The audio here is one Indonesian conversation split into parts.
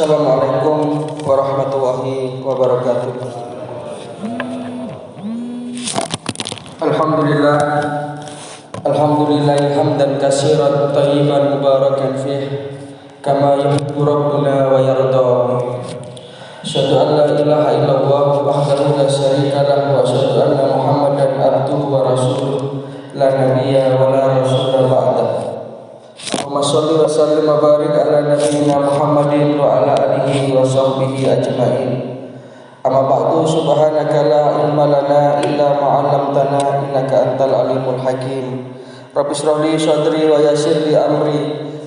Assalamualaikum warahmatullahi wabarakatuh. Alhamdulillah, alhamdulillahi hamdan katsiran thayyiban mubarakan fih kama yuhibbu rabbuna wa yarda. Asyhadu an la ilaha illallah wahdahu la syarika lahu wa asyhadu anna Muhammadan abduhu wa rasuluh la nabiyya wa la rasula ba'dahu. Allahumma sholli wa sallim wa barik ala nabiyyina Muhammadin wa ala alihi wa sahbihi ajma'in. Amma ba'du, subhanaka la ilma lana illa ma 'allamtana innaka antal alimul hakim. Rabbi shrah li sadri wa yassir li amri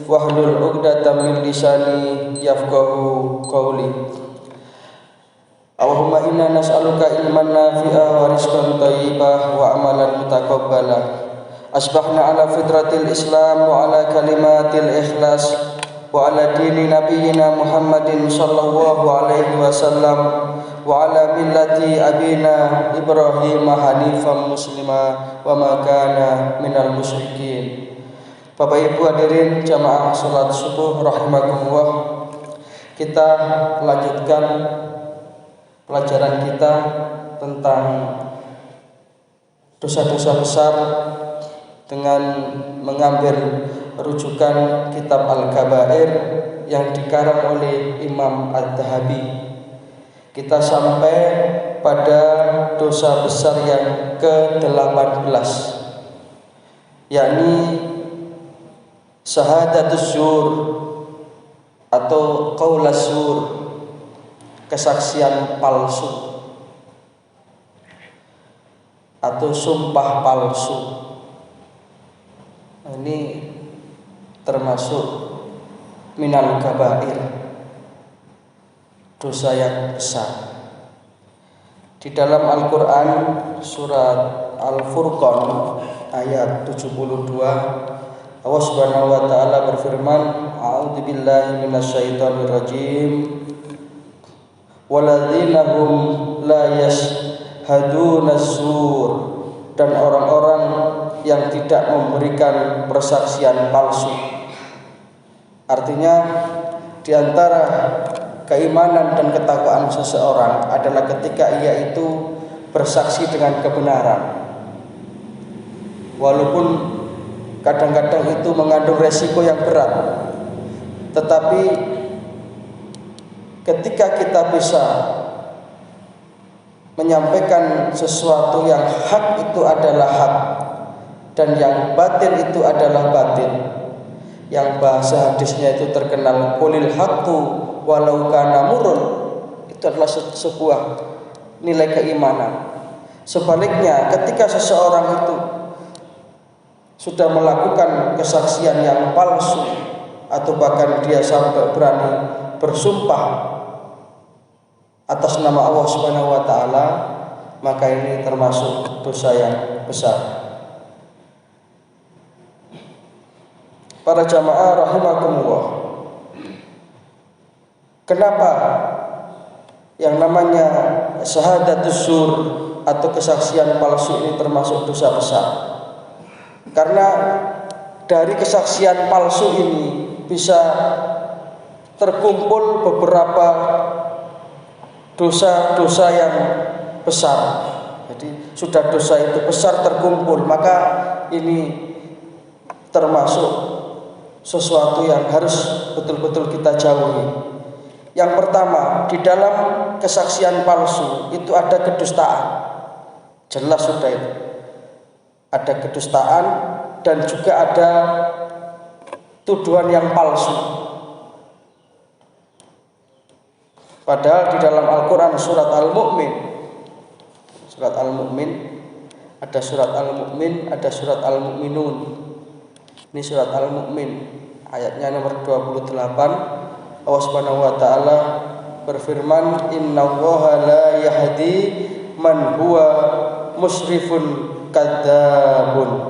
wahlul 'uqdatam min lisani yafqahu qawli. Allahumma inna nas'aluka ilman nafi'a wa rizqan thayyibah wa amalan mutaqabbala. Asbahna ala fitratil Islam wa ala kalimatil ikhlas wa ala dini nabiyyina Muhammadin sallallahu alaihi wasallam wa ala millati abina Ibrahim hanifan muslima wa ma kana minal musyrikin. Bapak Ibu hadirin jamaah salat subuh rahimakumullah. Kita lanjutkan pelajaran kita tentang dosa-dosa besar dengan mengambil rujukan kitab Al-Kabair yang dikarang oleh Imam Adz-Dzahabi. Kita sampai pada dosa besar yang ke-18, yakni syahadatus zur atau qaulas zur, kesaksian palsu atau sumpah palsu. Ini termasuk minal kabair, dosa yang besar. Di dalam Al-Quran surat Al-Furqan ayat 72, Allah Subhanahu wa taala berfirman, a'udzubillahi minasyaitonir rajim, waladzina hum la yashhaduna zur, dan orang-orang yang tidak memberikan persaksian palsu. Artinya di antara keimanan dan ketakwaan seseorang adalah ketika ia itu bersaksi dengan kebenaran, walaupun kadang-kadang itu mengandung resiko yang berat. Tetapi ketika kita bisa menyampaikan sesuatu yang hak itu adalah hak dan yang batil itu adalah batil, yang bahasa hadisnya itu terkenal qulil haqqu walau kana murrun, itu adalah sebuah nilai keimanan. Sebaliknya, ketika seseorang itu sudah melakukan kesaksian yang palsu atau bahkan dia sampai berani bersumpah atas nama Allah Subhanahu wa taala, maka ini termasuk dosa yang besar. Para jamaah rahimakumullah, kenapa yang namanya syahadatus zur atau kesaksian palsu ini termasuk dosa besar? Karena dari kesaksian palsu ini bisa terkumpul beberapa dosa-dosa yang besar. Jadi sudah dosa itu besar terkumpul, maka ini termasuk sesuatu yang harus betul-betul kita jauhi. Yang pertama, di dalam kesaksian palsu itu ada kedustaan. Jelas sudah itu. Ada kedustaan dan juga ada tuduhan yang palsu. Padahal di dalam Al-Quran surat Al-Mu'min, ada surat Al-Mu'min, ada surat Al-Mu'minun. Ini surat Al-Mu'min ayatnya nomor 28. Allah Subhanahu wa taala berfirman, innallaha la yahdi man huwa musrifun kadzabun.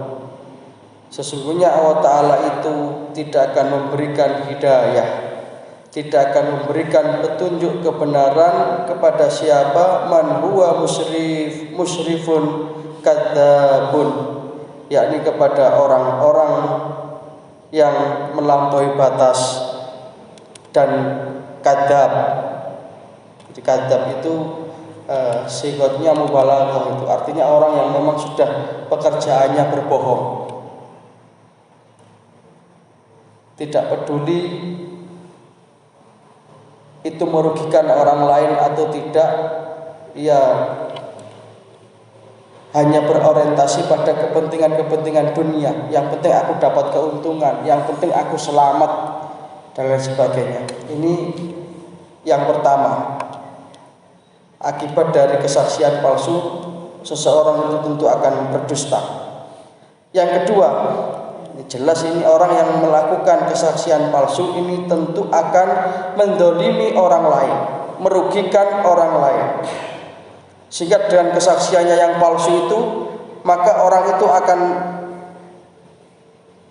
Sesungguhnya Allah taala itu tidak akan memberikan hidayah, tidak akan memberikan petunjuk kebenaran kepada siapa man huwa musrifun kadzabun, yakni kepada orang-orang yang melampaui batas dan kadzab. Jadi kadzab itu sigotnya mubalaghah, itu artinya orang yang memang sudah pekerjaannya berbohong. Tidak peduli itu merugikan orang lain atau tidak, ia hanya berorientasi pada kepentingan-kepentingan dunia. Yang penting aku dapat keuntungan, yang penting aku selamat dan lain sebagainya. Ini yang pertama. Akibat dari kesaksian palsu, seseorang itu tentu akan berdusta. Yang kedua, ini jelas ini orang yang melakukan kesaksian palsu ini tentu akan mendolimi orang lain, merugikan orang lain. Sehingga dengan kesaksiannya yang palsu itu, maka orang itu akan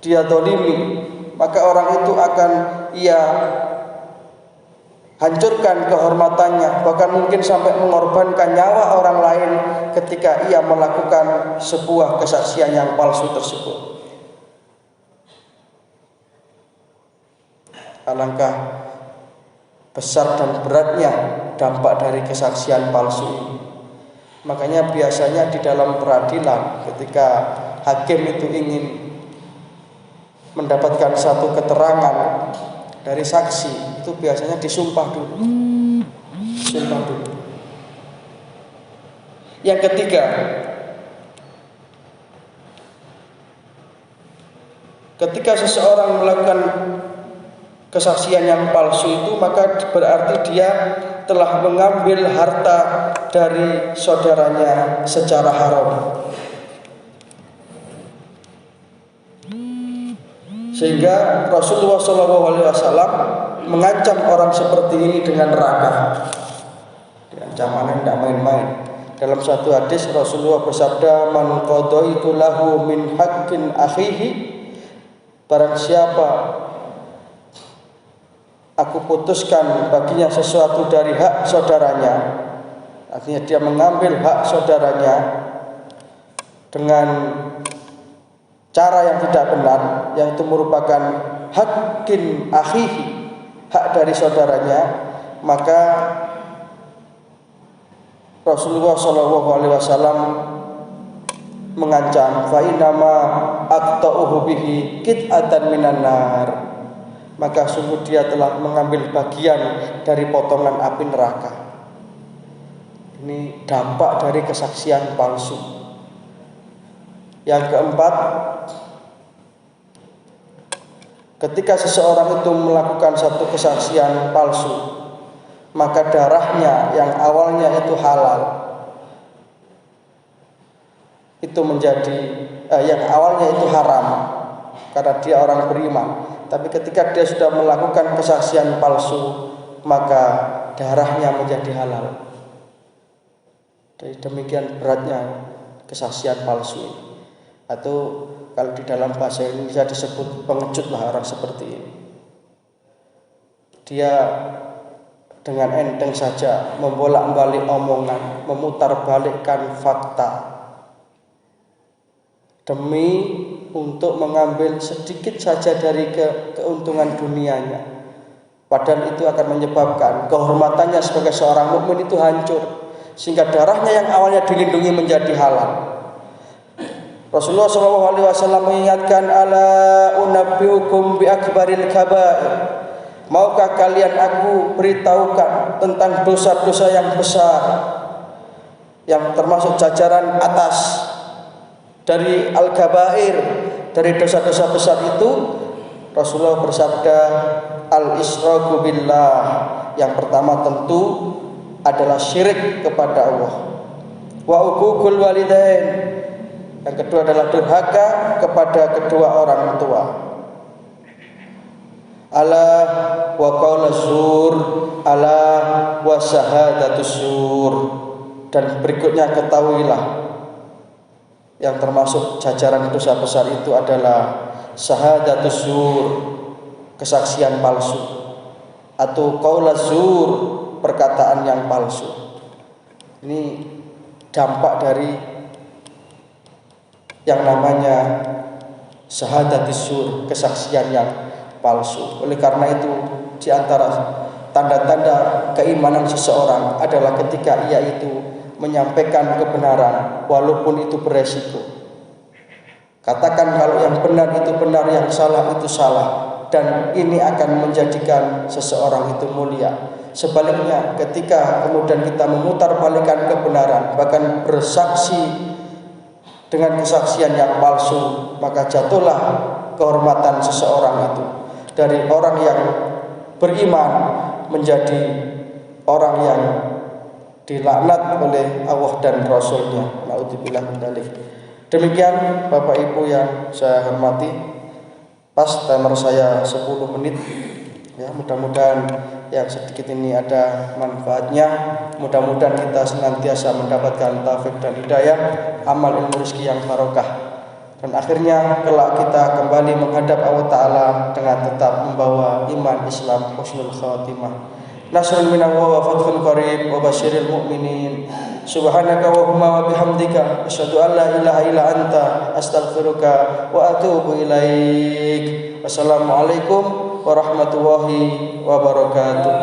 dia dolimi, maka orang itu akan ia hancurkan kehormatannya, bahkan mungkin sampai mengorbankan nyawa orang lain ketika ia melakukan sebuah kesaksian yang palsu tersebut. Alangkah besar dan beratnya dampak dari kesaksian palsu ini. Makanya biasanya di dalam peradilan ketika hakim itu ingin mendapatkan satu keterangan dari saksi, itu biasanya disumpah dulu. Sumpah dulu. Yang ketiga, ketika seseorang melakukan kesaksian yang palsu itu, maka berarti dia telah mengambil harta dari saudaranya secara haram. Sehingga Rasulullah SAW mengancam orang seperti ini dengan neraka. Ancamannya tidak main-main. Dalam satu hadis Rasulullah bersabda, "Man qadaitu lahu min haqqin akhihi", barang siapa aku putuskan baginya sesuatu dari hak saudaranya, artinya dia mengambil hak saudaranya dengan cara yang tidak benar, yang itu merupakan haqqin akhihi, hak dari saudaranya, maka Rasulullah SAW mengancam, fa innama aqta'uhu bihi qit'atan minan nar, maka sungguh dia telah mengambil bagian dari potongan api neraka. Ini dampak dari kesaksian palsu. Yang keempat, ketika seseorang itu melakukan satu kesaksian palsu, maka darahnya yang awalnya itu halal, itu menjadi yang awalnya itu haram karena dia orang beriman. Tapi ketika dia sudah melakukan kesaksian palsu, maka darahnya menjadi halal. Jadi demikian beratnya kesaksian palsu ini. Atau kalau di dalam bahasa Indonesia disebut pengecut lah orang seperti ini. Dia dengan enteng saja membolak-balik omongan, memutarbalikkan fakta demi untuk mengambil sedikit saja dari keuntungan dunianya. Padahal itu akan menyebabkan kehormatannya sebagai seorang mukmin itu hancur, sehingga darahnya yang awalnya dilindungi menjadi halal. Rasulullah SAW mengingatkan, ala unabbiukum bi akbaril kabair, maukah kalian aku beritahukan tentang dosa-dosa yang besar, yang termasuk jajaran atas dari al-kabair, dari dosa-dosa besar itu. Rasulullah bersabda, al-israku billah, yang pertama tentu adalah syirik kepada Allah, wa uququl walidain, yang kedua adalah durhaka kepada kedua orang tua, ala wa qaulaz zur, ala wa syahadatus zur, dan berikutnya ketahuilah yang termasuk jajaran dosa besar itu adalah syahadatus zur, kesaksian palsu, atau qaulaz zur, perkataan yang palsu. Ini dampak dari yang namanya syahadatus zur, kesaksian yang palsu. Oleh karena itu di antara tanda-tanda keimanan seseorang adalah ketika ia itu menyampaikan kebenaran walaupun itu beresiko. Katakan kalau yang benar itu benar, yang salah itu salah, dan ini akan menjadikan seseorang itu mulia. Sebaliknya, ketika kemudian kita memutarbalikkan kebenaran, bahkan bersaksi dengan kesaksian yang palsu, maka jatuhlah kehormatan seseorang itu dari orang yang beriman menjadi orang yang dilaknat oleh Allah dan Rasulnya. Naudzubillah min dzalik. Demikian Bapak Ibu yang saya hormati, pas timer saya 10 menit. Ya, mudah-mudahan yang sedikit ini ada manfaatnya. Mudah-mudahan kita senantiasa mendapatkan taufik dan hidayah, amal ilmu rezeki yang barokah. Dan akhirnya kelak kita kembali menghadap Allah Ta'ala dengan tetap membawa iman Islam husnul khatimah. Nasrun minallah wa fathun qarib wa basyiril mu'minin. Subhanaka wa bihamdika asyhadu an la ilaha illa anta astaghfiruka wa atubu ilaik. Wassalamualaikum warahmatullahi wabarakatuh.